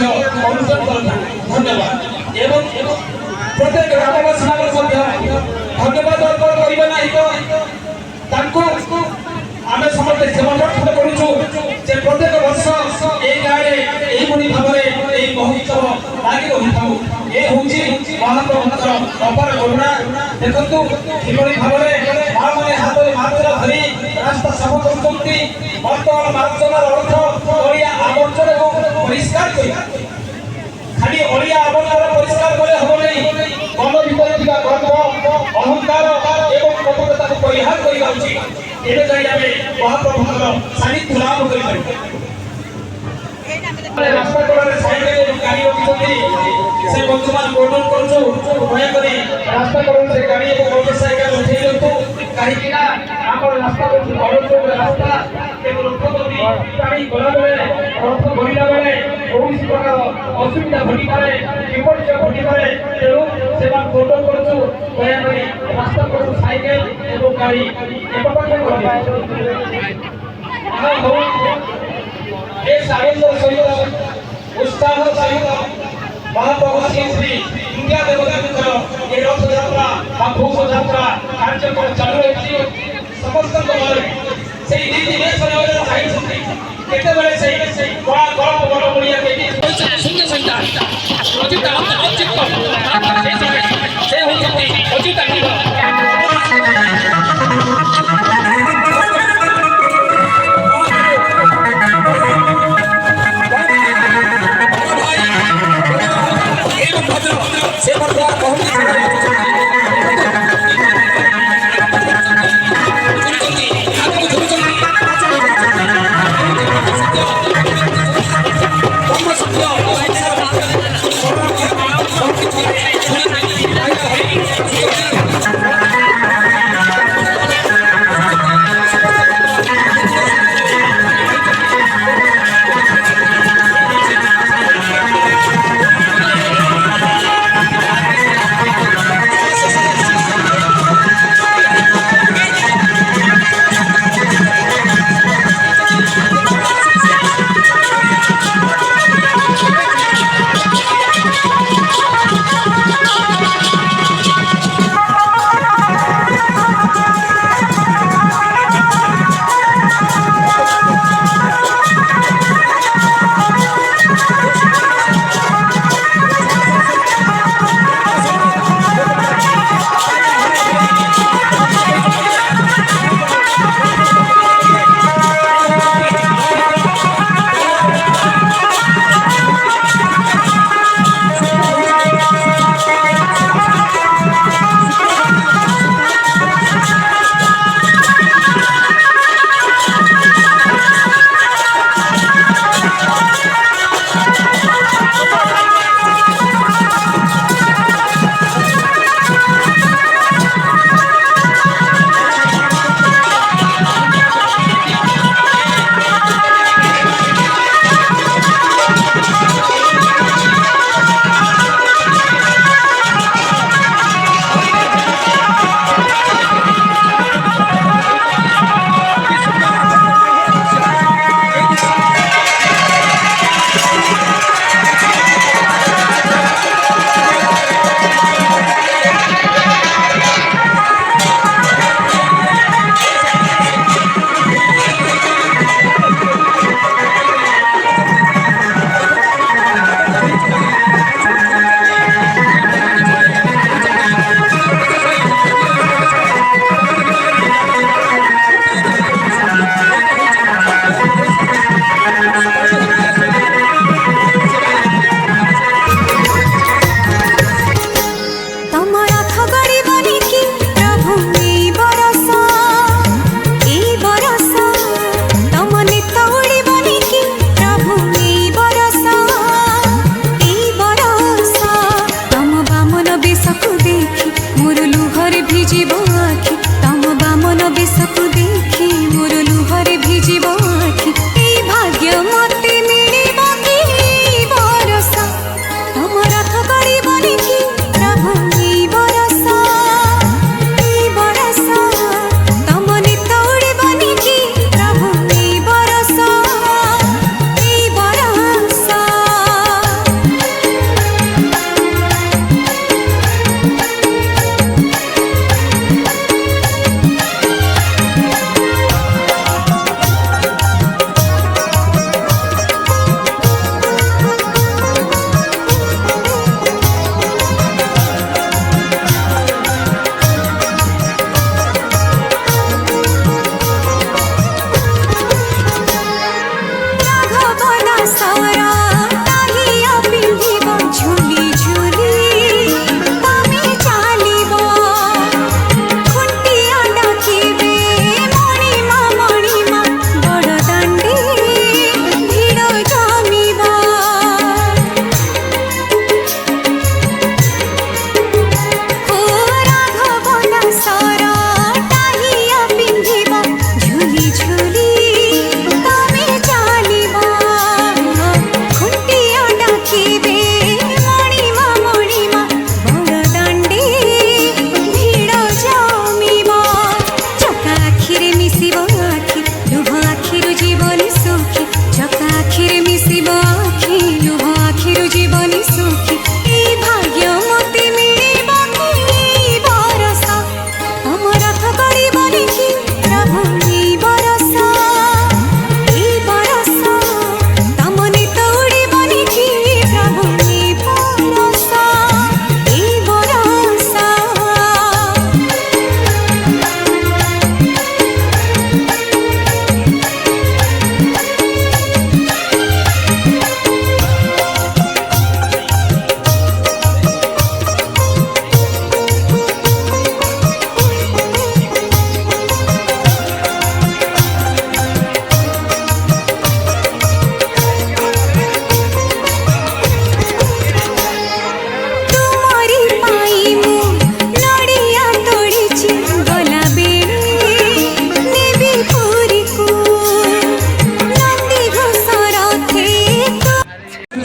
अनुसरण करता धन्यवाद एवं प्रत्येक ग्रामवासी धन्यवाद अर्पण करिबा नाही तो तांको आमे समस्त समर्थन करूछु जे प्रत्येक वर्ष ए गारे एई मुनि भाबरे एई महोत्सव लागि रहिथाउ ए होची महाप्रभुଙ୍କର अपार करुणा देखंतु किबळी भाबरे माने हातरे मात्र धरि रास्ता सफा କରୁଛନ୍ତି ବର୍ତ୍ତମାନ ମାର୍ଚ୍ଚର अर्थ ओडिया आवर्जन परिष्कार करिया खाली ओडिया आवर्जन परिष्कार करे हबो नै मन भितर थिबा गर्व अहंकार एवं कपटता को परिहार करिया उचित एबे जाई आमे महाप्रभुଙ୍କର सानिध्य लाभ करि पारि रास्ता कोड़े साइकेल गाड़ी रखिछथि से बंधुमान कोडन करछु दया करी रास्ता कोड़े से गाड़ी और मोटरसाइकिल उठै लंतु काहे कि ना हमर रास्ता को रास्ता के लोकगति गाड़ी गला बेले रथ गलिला बेले कोनसी प्रकार असुविधा घटी पारे विपद जे घटी पारे तेणु सेवा कोडन करछु दया करी रास्ता कोड़े साइकेल और गाड़ी एक पाखे करबे हां हो ए सागेंद्र सहित उत्साह सहित महाप्रभु श्री इंडिया देवता ये रथ यात्रा घोष यात्रा कार्यक्रम चालू रही समस्त से नीति केते बेले से बड़ा गरम बड़ बड़िया शून्य संख्या अजित से होती अजित से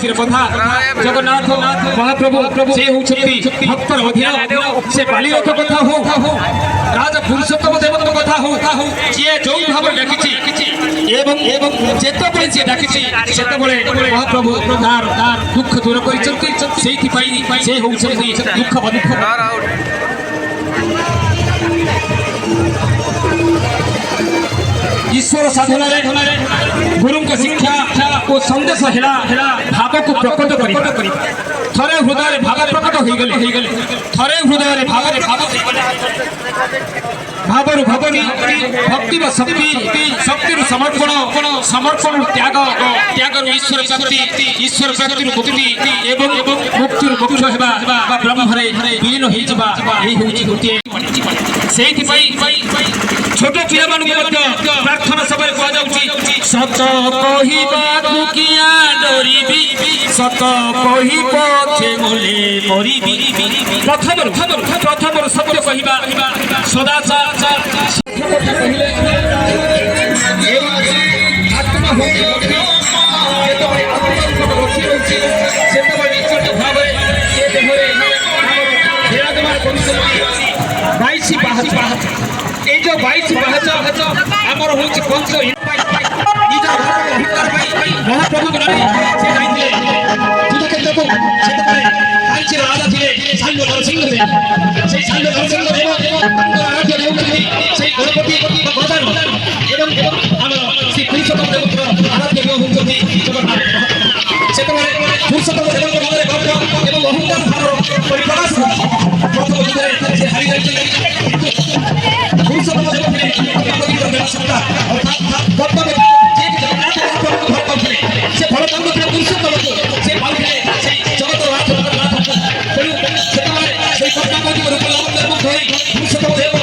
ଛାତିରେ ବନ୍ଧା ଜଗନ୍ନାଥ ମହାପ୍ରଭୁ ସେ ହେଉଛନ୍ତି ଭକ୍ତର ଅଧୀନ ସେ ବାଲିରଥ କଥା ହଉ ରାଜା ପୁରୁଷୋତ୍ତମ ଦେବଙ୍କ କଥା ହଉ ଯିଏ ଯୋଉ ଭାବରେ ଡାକିଛି ଏବଂ ଯେତେବେଳେ ଯିଏ ଡାକିଛି ସେତେବେଳେ ମହାପ୍ରଭୁ ତାର ଦୁଃଖ ଦୂର କରିଛନ୍ତି ସେଇଥିପାଇଁ ସେ ହେଉଛନ୍ତି ଦୁଃଖ ईश्वर साधना गुरु शिक्षा और संदेश है भाव को प्रकट कर थरे हृदय भाव प्रकट हो गले थरे हृदय भाव भक्ति शक्ति शक्ति समर्पण त्याग ईश्वर प्राप्ति मुक्ति एवं मुक्ति मोक्ष ब्रह्मरे विलीन गोटे छोट पिला प्रार्थना सभा कहुच्छी सत कहवाकू किया डरबी सत कही पछे मोले मरबी प्रथम सत्य कहवा सदाचार जो 22 पाहच आमर हूँ पंच महाप्रभु राजा थे शैल नरसिंह गणपति श्री पुरुषोत्तम देव आराध्य देव हूँ जगन्नाथ से पुरुषोत्तम देव अहंकार भाव परिप्रकाश प्रथम हारी जाए पुरुषोत्तम देव सत्ता अर्थात से फल पाऊँ पुरुषोत्तम से पाते जगत पुरुषोत्तम देव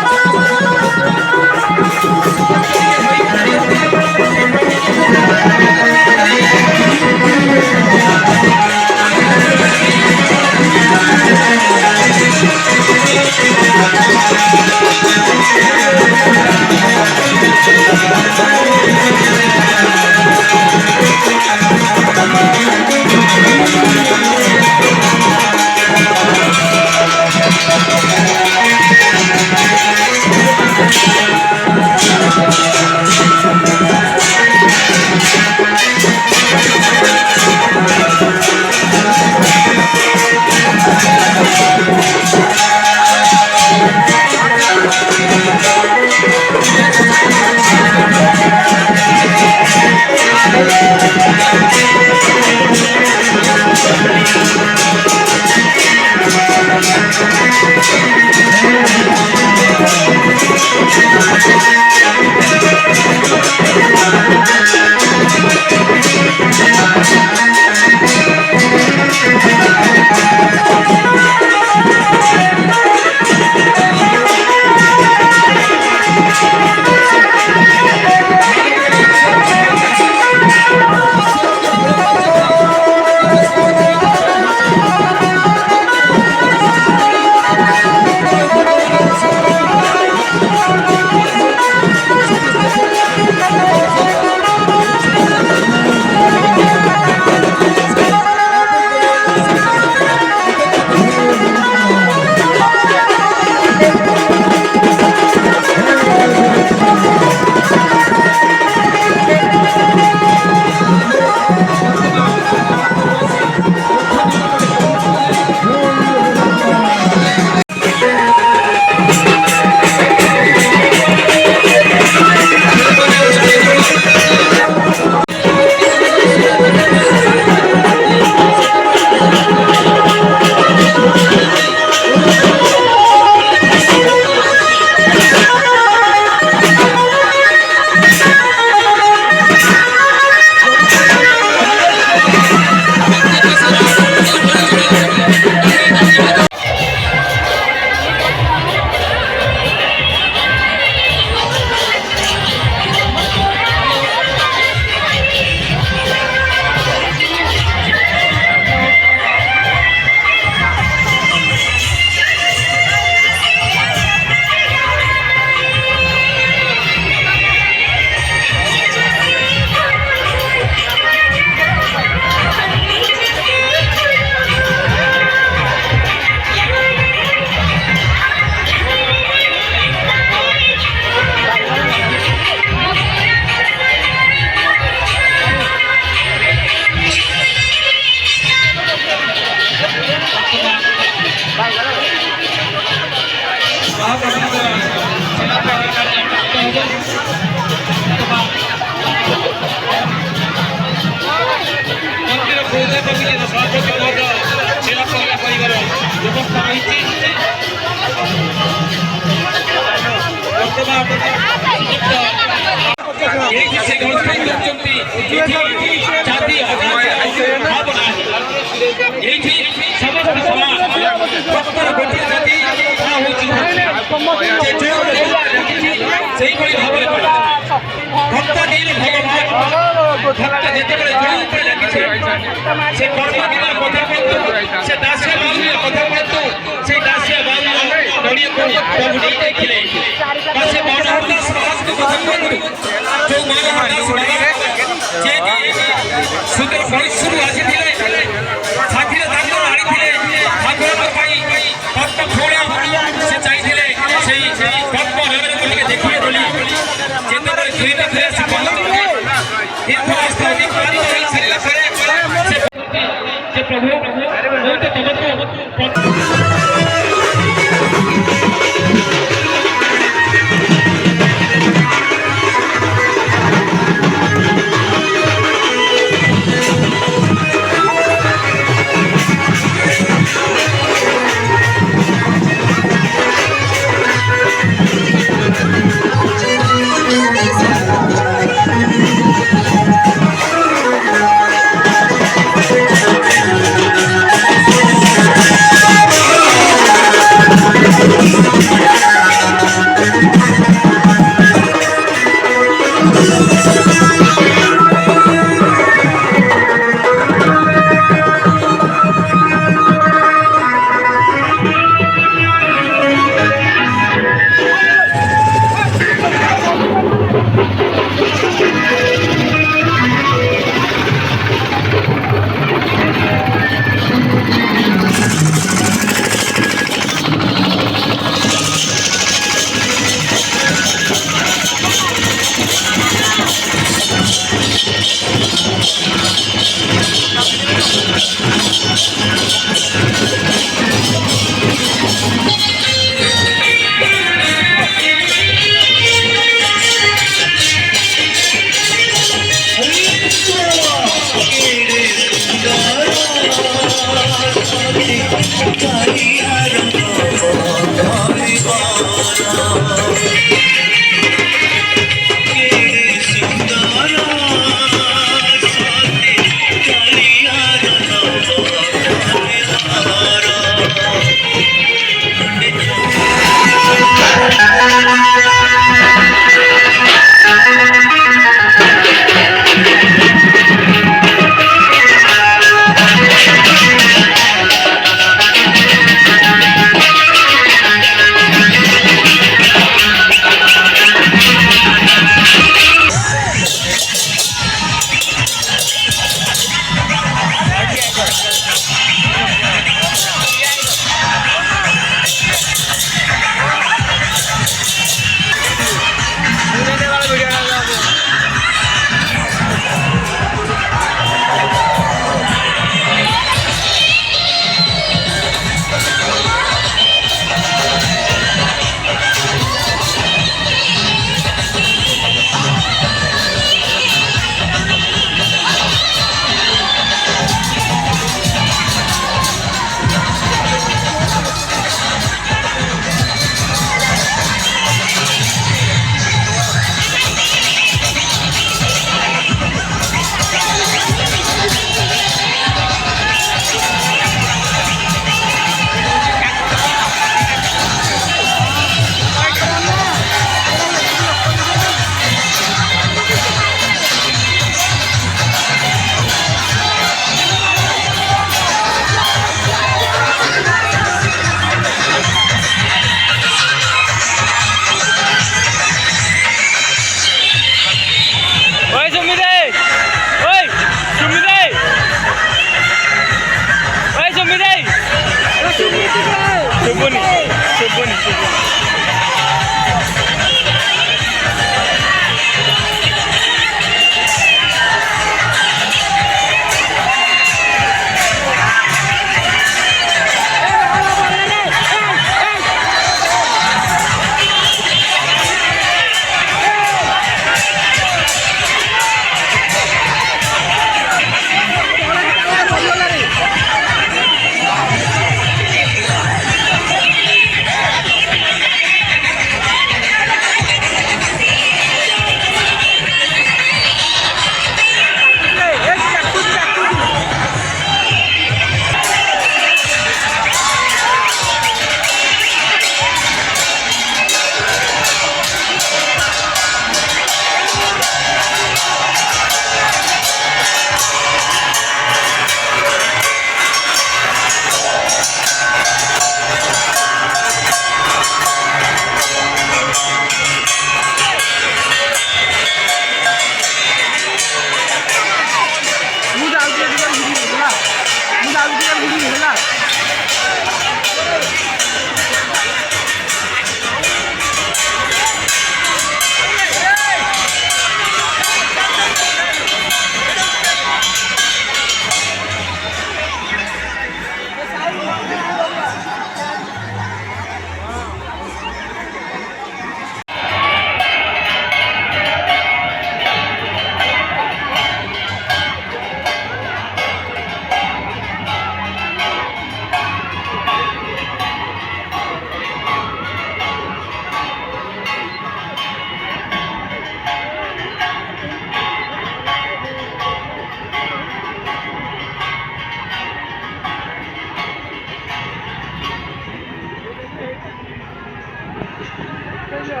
ଆଜ୍ଞା